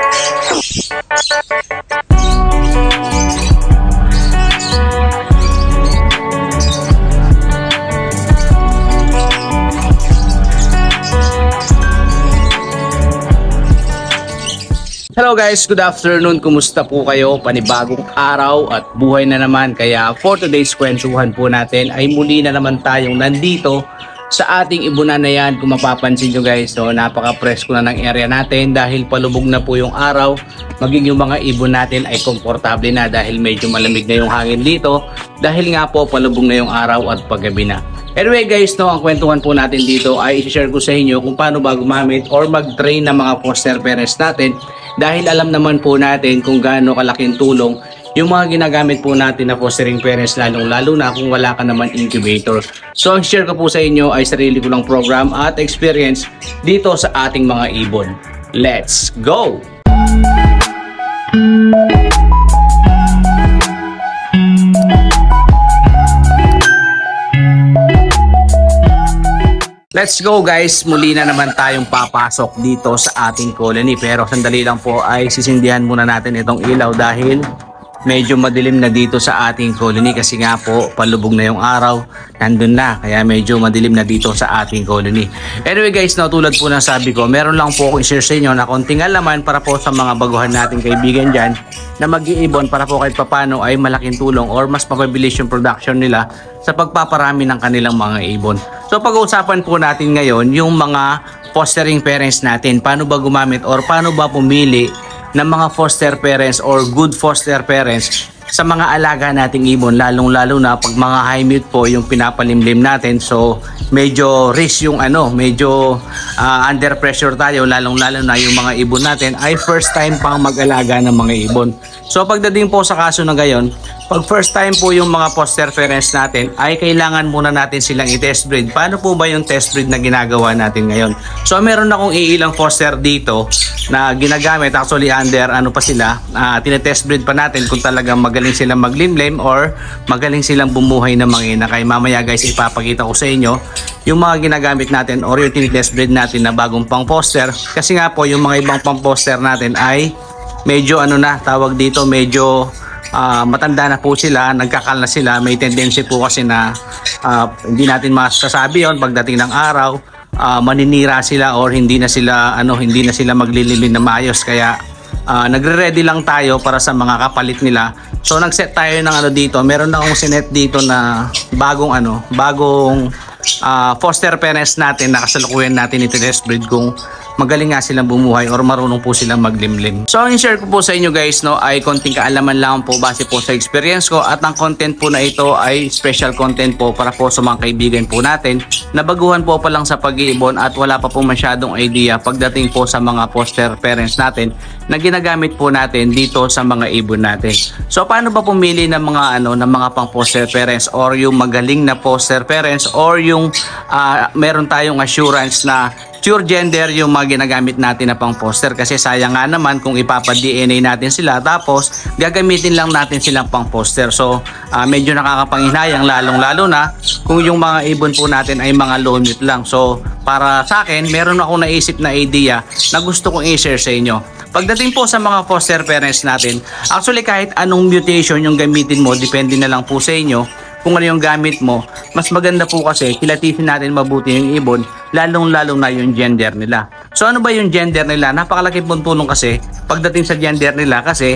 Hello guys, good afternoon. Kumusta po kayo? Panibagong araw at buhay na naman. Kaya for today's kwentuhan po natin ay muli na naman tayong nandito sa ating ibunan na yan. Kung mapapansin nyo guys, so, napaka-presko na ng area natin dahil palubog na po yung araw. Maging yung mga ibon natin ay komportable na dahil medyo malamig na yung hangin dito. Dahil nga po palubog na yung araw at paggabi na. Anyway guys, no, ang kwentuhan po natin dito ay i-share ko sa inyo kung paano ba gumamit or mag-train ng mga foster parents natin. Dahil alam naman po natin kung gaano kalaking tulong yung mga ginagamit po natin na fostering parents, lalo na kung wala ka naman incubator. So ang share ko po sa inyo ay sarili ko lang program at experience dito sa ating mga ibon. Let's go! Let's go guys, muli na naman tayong papasok dito sa ating colony. Pero sandali lang po ay sisindihan muna natin itong ilaw dahil medyo madilim na dito sa ating colony. Kasi nga po palubog na yung araw, nandun na, kaya medyo madilim na dito sa ating colony. Anyway guys, no, tulad po ng sabi ko, meron lang po akong i-share sa inyo na konting alaman para po sa mga baguhan nating kaibigan dyan na mag-iibon para po kahit papano ay malaking tulong or mas mapabilis yung production nila sa pagpaparami ng kanilang mga ibon. So pag-uusapan po natin ngayon yung mga fostering parents natin. Paano ba gumamit or paano ba pumili ng mga foster parents or good foster parents sa mga alaga nating ibon, lalong-lalo na pag mga high mute po yung pinapalimlim natin. So medyo risk yung medyo under pressure tayo, lalong-lalo na yung mga ibon natin ay first time pang mag-alaga ng mga ibon. So pagdating po sa kaso na gayon, pag first time po yung mga foster parents natin ay kailangan muna natin silang i-test breed. Paano po ba yung test breed na ginagawa natin ngayon? So meron akong iilang foster dito na ginagamit, actually under pa sila, tinetest breed pa natin kung talagang magaling silang maglimlim or magaling silang bumuhay ng mga ina. Kaya mamaya guys, ipapakita ko sa inyo yung mga ginagamit natin or yung tinetest breed natin na bagong pang foster. Kasi nga po yung mga ibang pang foster natin ay medyo tawag dito, medyo matanda na po sila, nagkakal na sila. May tendency po kasi na hindi natin masasabi yon pagdating ng araw, maninira sila or hindi na sila maglililim na maayos. Kaya nagre-ready lang tayo para sa mga kapalit nila. So nag-set tayo ng dito. Meron na akong sinet dito na bagong foster parents natin na kasalukuyan natin i-test breed kung magaling nga silang bumuhay or marunong po silang maglimlim. So ang i-share ko po sa inyo guys, no, ay konting kaalaman lang po base po sa experience ko, at ang content po na ito ay special content po para po sa mga kaibigan po natin na baguhan po pa lang sa pag-iibon at wala pa po masyadong idea pagdating po sa mga foster parents natin na ginagamit po natin dito sa mga ibon natin. So paano ba pumili ng mga ng mga pang foster parents or yung magaling na foster parents or yung meron tayong assurance na pure gender yung mga ginagamit natin na pang foster? Kasi sayang nga naman kung ipapa-DNA natin sila tapos gagamitin lang natin silang pang foster. So medyo nakakapanghinayang, lalong-lalo na kung yung mga ibon po natin ay mga low mute lang. So para sa akin, meron ako naisip na idea na gusto kong i-share sa inyo. Pagdating po sa mga foster parents natin, actually kahit anong mutation yung gamitin mo, depende na lang po sa inyo kung ano yung gamit mo. Mas maganda po kasi kilatisin natin mabuti yung ibon, lalong-lalo na yung gender nila. So ano ba yung gender nila? Napakalaking pong tulong kasi pagdating sa gender nila, kasi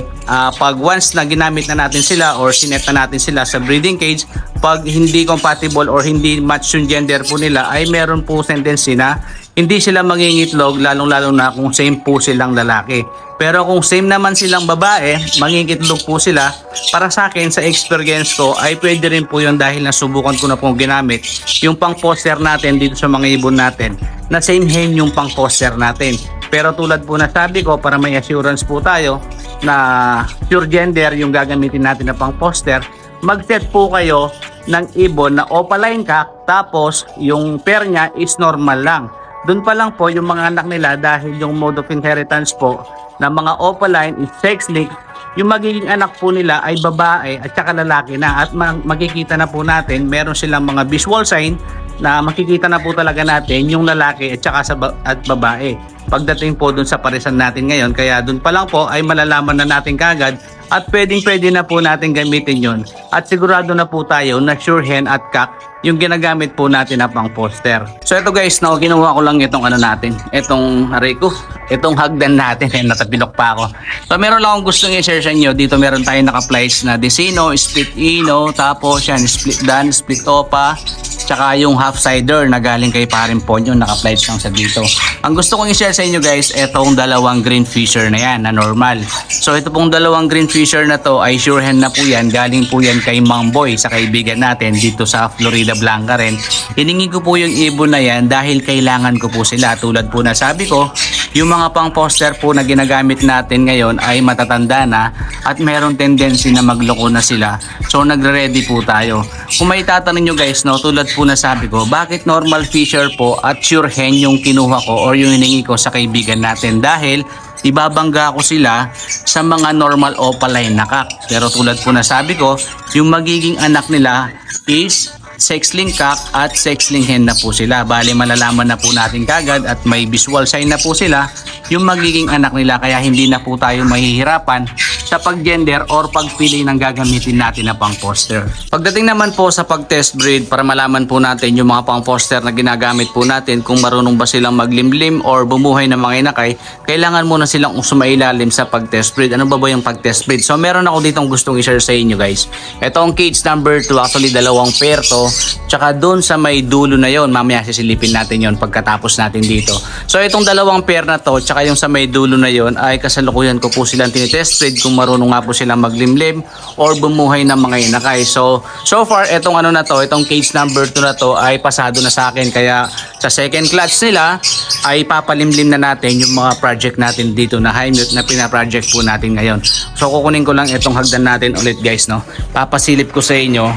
pag once na ginamit na natin sila or sinet na natin sila sa breeding cage, pag hindi compatible or hindi match yung gender po nila, ay meron po tendency na hindi sila mangingitlog, lalong-lalo na kung same po silang lalaki. Pero kung same naman silang babae, mangingitlog po sila. Para sa akin, sa experience ko, ay pwede rin po yun dahil nasubukan ko na pong ginamit yung pang poster natin dito sa mga ibon natin na same hen yung pang poster natin. Pero tulad po na sabi ko, para may assurance po tayo na pure gender yung gagamitin natin na pang poster, mag-set po kayo ng ibon na opaline cock, tapos yung pair niya is normal lang. Doon pa lang po yung mga anak nila, dahil yung mode of inheritance po ng mga opaline is sex-linked, yung magiging anak po nila ay babae at saka lalaki na. At makikita na po natin, meron silang mga visual sign na makikita na po talaga natin yung lalaki at saka at babae pagdating po dun sa parisan natin ngayon. Kaya dun pa lang po ay malalaman na natin kagad at pwede na po natin gamitin yon. At sigurado na po tayo na sure hen at cock yung ginagamit po natin na pang poster. So ito guys, no, ginawa ko lang itong ano natin, itong aray ko, itong hagdan natin, natapilok pa ako. So meron lang akong gustong i-share sa inyo. Dito meron tayong naka-plies na Desino, split ino, tapos yan, split dan, split opa, tsaka yung half cider na galing kay Parin Ponyo, naka-plies lang sa dito. Ang gusto kong i-share sa inyo guys, itong dalawang green fisher na yan, na normal. So ito pong dalawang green fisher na to ay sure hen na po yan, galing po yan kay Mang Boy, sa kaibigan natin dito sa Florida Blanca rin. Hiningi ko po yung ibon na yan dahil kailangan ko po sila. Tulad po na sabi ko, yung mga pang poster po na ginagamit natin ngayon ay matatanda na at meron tendency na magloko na sila. So nagre-ready po tayo. Kung may tatanong nyo guys, no, tulad po na sabi ko, bakit normal fisher po at sure hen yung kinuha ko or yung hiningi ko sa kaibigan natin? Dahil ibabangga ko sila sa mga normal opaline na cock. Pero tulad po na sabi ko, yung magiging anak nila is sexling cock at sexling hen na po sila. Bali malalaman na po natin kagad at may visual sign na po sila yung magiging anak nila, kaya hindi na po tayo mahihirapan sa pag-gender or pagpili ng gagamitin natin na pang poster. Pagdating naman po sa pag-test breed, para malaman po natin yung mga pang poster na ginagamit po natin, kung marunong ba silang maglimlim or bumuhay ng mga inakay, kailangan muna silang sumailalim sa pag-test breed. Ano ba yung pag-test breed? So meron ako ditong gustong i-share sa inyo guys. Ito ang cage number 2, actually dalawang pair to, tsaka doon sa may dulo na yon, mamaya sisilipin natin yon pagkatapos natin dito. So itong dalawang pair na to, tsaka yung sa may dulo na yon, ay kasalukuyan ko po silang tinitest breed kung marunong nga po silang maglimlim or bumuhay ng mga inakay. So far itong ano na to, itong cage number 2 na to ay pasado na sa akin, kaya sa second clutch nila ay papalimlim na natin yung mga project natin dito na high mute na pina-project po natin ngayon. So kukunin ko lang itong hagdan natin ulit guys, no. Papasilip ko sa inyo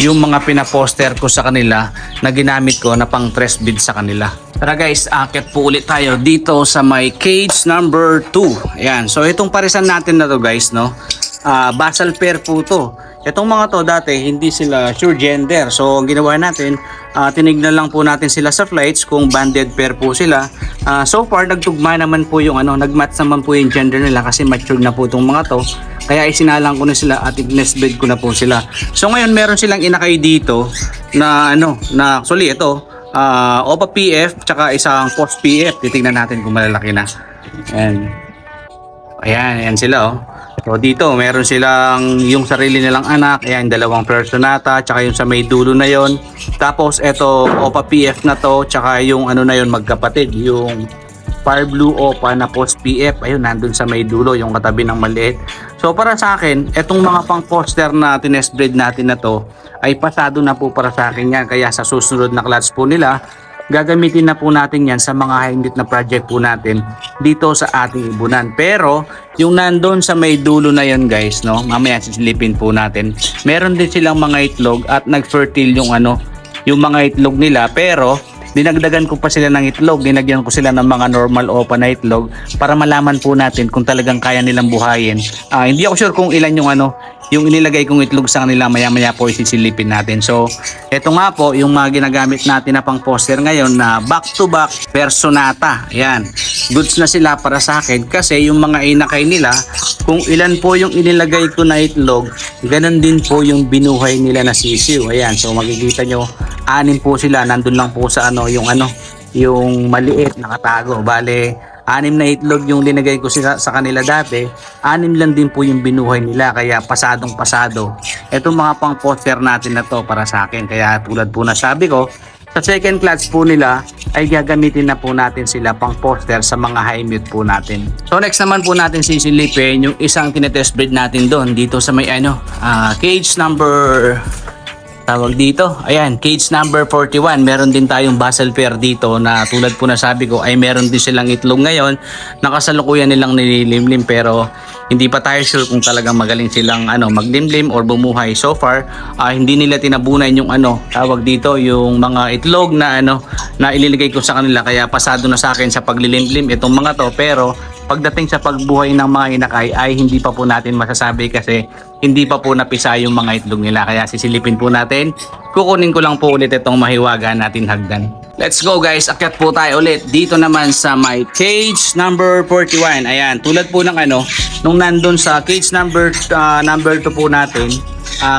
yung mga pina-poster ko sa kanila na ginamit ko na pang test breed sa kanila. Tara guys, akit po ulit tayo dito sa my cage number 2. Ayan, so itong parisan natin na to guys, no, basal pair po to. Itong mga to dati hindi sila sure gender, so ang ginawa natin, tinignan lang po natin sila sa flights kung banded pair po sila. So far nagtugma naman po yung ano, nagmatch naman po yung gender nila kasi mature na po itong mga to. Kaya isinalang ko na sila at i-nest breed ko na po sila. So ngayon meron silang inakay dito na ano, na actually ito, Opa PF tsaka isang Post PF. Titingnan natin kung malalaki na. Ayan sila oh. So dito meron silang yung sarili nilang anak. Ayan, dalawang personata tsaka yung sa may dulo na yon. Tapos ito Opa PF na to tsaka yung ano na yon, magkapatid, yung Fire Blue Opa na Post PF. Ayun, nandun sa may dulo, yung katabi ng maliit. So para sa akin, etong mga pang poster na tinest breed natin na to ay pasado na po para sa akin yan. Kaya sa susunod na clutch po nila, gagamitin na po natin yan sa mga high-mute na project po natin dito sa ating ibunan. Pero yung nandun sa may dulo na yan guys, no, mamaya sisilipin po natin, meron din silang mga itlog at nag-fertile yung ano, yung mga itlog nila. Pero dinagdagan ko pa sila ng itlog, dinagyan ko sila ng mga normal opa na itlog para malaman po natin kung talagang kaya nilang buhayin. Hindi ako sure kung ilan yung ano, yung inilagay kong itlog sa kanila, maya-maya po isisilipin natin. So, eto nga po yung mga ginagamit natin na pang poster ngayon na back-to-back personata. Ayan, goods na sila para sa akin kasi yung mga inakay nila, kung ilan po yung inilagay ko na itlog, ganun din po yung binuhay nila na sisiw. Ayan, so makikita nyo, 6 po sila, nandun lang po sa ano, yung maliit nakatago. Bale, 6 na itlog yung linagay ko sa kanila dati, 6 lang din po yung binuhay nila, kaya pasadong pasado. Etong mga pang poster natin na to para sa akin, kaya tulad po na sabi ko, sa second clutch po nila ay gagamitin na po natin sila pang poster sa mga high mute po natin. So next naman po natin sisilipin yung isang tinetest breed natin doon dito sa may ano, cage number, tawag dito, ayan, cage number 41. Meron din tayong basal pair dito na tulad po na sabi ko ay meron din silang itlog ngayon. Nakasalukuyan nilang nililimlim pero hindi pa tayo sure kung talagang magaling silang ano, maglimlim or bumuhay. So far, hindi nila tinabunan yung ano, tawag dito, yung mga itlog na ano, na ililigay ko sa kanila, kaya pasado na sa akin sa paglilimlim itong mga to. Pero pagdating sa pagbuhay ng mga inakay ay hindi pa po natin masasabi kasi hindi pa po napisa yung mga itlog nila. Kaya sisilipin po natin. Kukunin ko lang po ulit itong mahiwaga natin hagdan. Let's go guys, akyat po tayo ulit dito naman sa my cage number 41. Ayan, tulad po ng nung nandun sa cage number 2 po natin,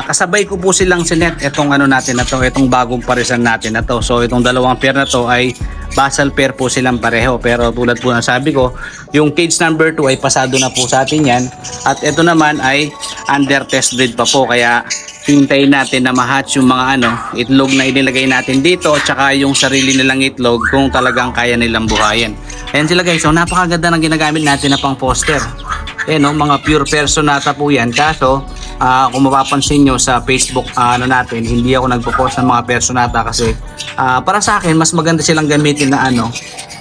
kasabay ko po silang sinet itong natin na to, itong bagong parisan natin na to. So itong dalawang pair na to ay basal pair po silang pareho, pero tulad po na sabi ko, yung cage number 2 ay pasado na po sa atin yan, at ito naman ay under test breed pa po, kaya hintayin natin na ma-hatch yung mga itlog na inilagay natin dito, tsaka yung sarili nilang itlog kung talagang kaya nilang buhayin. Ayan sila guys, so napakaganda ng ginagamit natin na pang poster. Ayan, mga pure Personata po yan, kaso kung mapapansin nyo sa Facebook natin, hindi ako nagpo-post ng mga Personata kasi para sa akin mas maganda silang gamitin na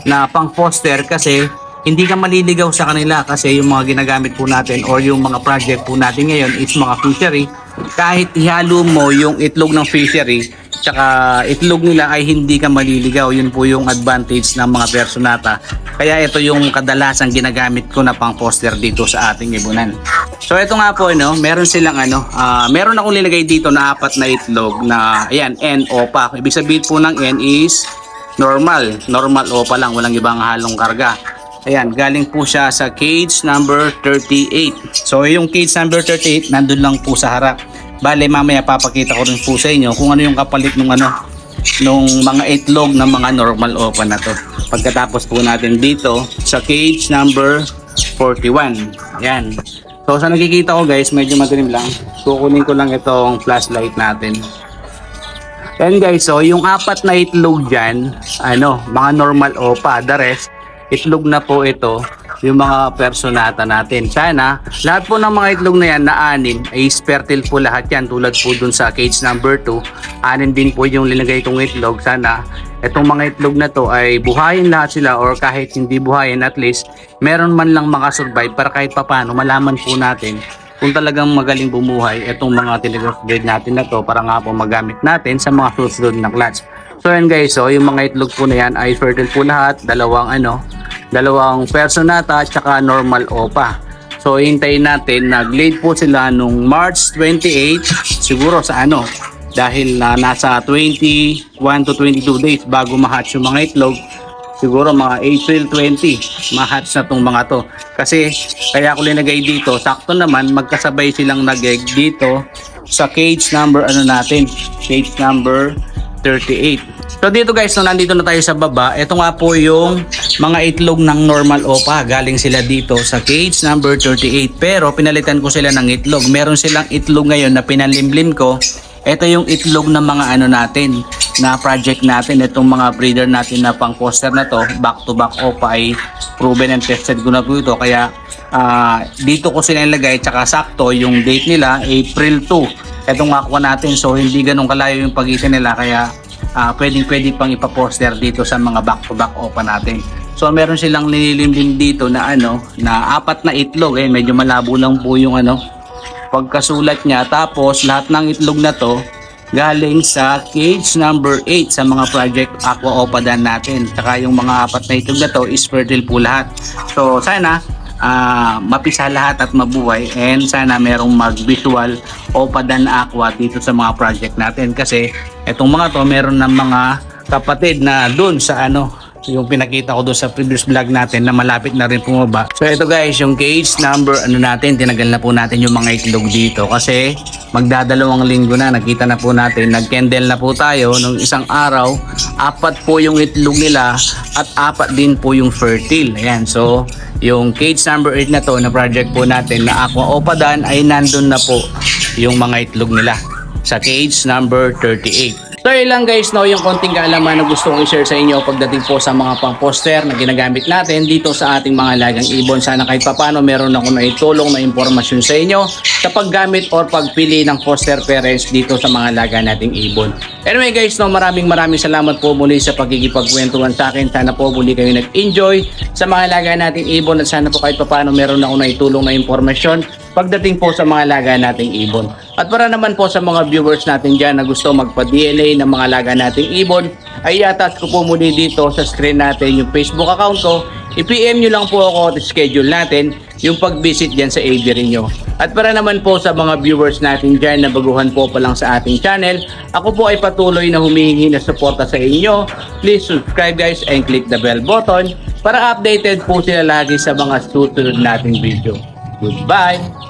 na pang poster, kasi hindi ka maliligaw sa kanila, kasi yung mga ginagamit po natin or yung mga project po natin ngayon is mga fishery. Kahit ihalo mo yung itlog ng fishery tsaka itlog nila ay hindi ka maliligaw. Yun po yung advantage ng mga Personata. Kaya ito yung kadalasan ginagamit ko na pang poster dito sa ating ibunan. So ito nga po, meron silang meron akong nilagay dito na 4 na itlog na ayan, N opa. Ibig sabihin po ng N is normal opa lang, walang ibang halong karga. Ayan, galing po siya sa cage number 38. So yung cage number 38 nandun lang po sa harap. Bale, mamaya papakita ko rin po sa inyo kung ano yung kapalit nung mga itlog ng mga normal opa na to. Pagkatapos po natin dito sa cage number 41. Ayan. So sa nakikita ko guys, medyo madilim lang. Kukunin ko lang itong flashlight natin. Ayan guys, so yung 4 na itlog dyan, mga normal opa. The rest, itlog na po ito, yung mga Personata natin. Sana lahat po ng mga itlog na yan na 6 ay fertile po lahat yan, tulad po dun sa cage number 2. 6 din po yung linagay kong itlog. Sana itong mga itlog na to ay buhayin lahat sila, or kahit hindi buhayin, at least meron man lang makasurvive para kahit papano malaman po natin kung talagang magaling bumuhay itong mga tinigreed natin na to, para nga po magamit natin sa mga susunod na clutch. So yan guys, so yung mga itlog po na yan ay fertile po lahat, dalawang Personata at saka normal opa. So hintayin natin, nag-late po sila nung March 28 siguro sa dahil nasa 21 to 22 days bago ma-hatch yung mga itlog. Siguro mga April 20 ma-hatch na tong mga to, kasi kaya ko linagay dito, sakto naman magkasabay silang nag-egg dito sa cage number cage number 38. So dito guys, nandito na tayo sa baba. Ito nga po yung mga itlog ng normal opa. Galing sila dito sa cage number 38. Pero pinalitan ko sila ng itlog. Meron silang itlog ngayon na pinalimlim ko. Ito yung itlog ng mga natin, na project natin. Itong mga breeder natin na pang poster na to, back to back opa, ay proven and tested ko na po ito. Kaya dito ko sila nilagay, tsaka sakto yung date nila, April 2. Itong makuha natin, so hindi ganun kalayo yung pagitan nila, kaya pwede pang ipaposter dito sa mga back-to-back opa natin. So meron silang nililimlim dito na na 4 na itlog. Medyo malabo lang po yung pagkasulat niya. Tapos lahat ng itlog na to galing sa cage number 8 sa mga project aqua opa dan natin. Saka yung mga 4 na itlog na to is fertile po lahat. So sana mapisa lahat at mabuhay, and sana merong mag-visual opa dan aqua dito sa mga project natin, kasi etong mga to meron ng mga kapatid na dun sa yung pinakita ko doon sa previous vlog natin na malapit na rin pumaba. So ito guys, yung cage number natin, tinagal na po natin yung mga itlog dito kasi magdadalawang linggo na. Nakita na po natin, nag-candle na po tayo nung isang araw. 4 po yung itlog nila at 4 din po yung fertile. Ayan, so yung cage number 8 na to na project po natin na aqua opa dan ay nandun na po yung mga itlog nila sa cage number 38. So yun lang guys, yung konting kaalaman na gusto kong i-share sa inyo pagdating po sa mga pang-poster na ginagamit natin dito sa ating mga alagang ibon. Sana kahit papano meron ako na itulong na impormasyon sa inyo sa paggamit or pagpili ng poster parents dito sa mga alaga nating ibon. Anyway guys, maraming salamat po muli sa pagkikipagkwentuhan sa akin. Sana po muli kayo nag-enjoy sa mga alaga nating ibon, at sana po kahit papano meron ako na itulong na impormasyon pagdating po sa mga alaga nating ibon. At para naman po sa mga viewers natin dyan na gusto magpa-DNA ng mga alaga nating ibon, ay i-attach ko po muli dito sa screen natin yung Facebook account ko. i-PM nyo lang po ako at schedule natin yung pag-visit dyan sa aviary nyo. At para naman po sa mga viewers natin dyan na baguhan po pa lang sa ating channel, ako po ay patuloy na humihingi na suporta sa inyo. Please subscribe guys and click the bell button para updated po sila lagi sa mga susunod nating video. Goodbye!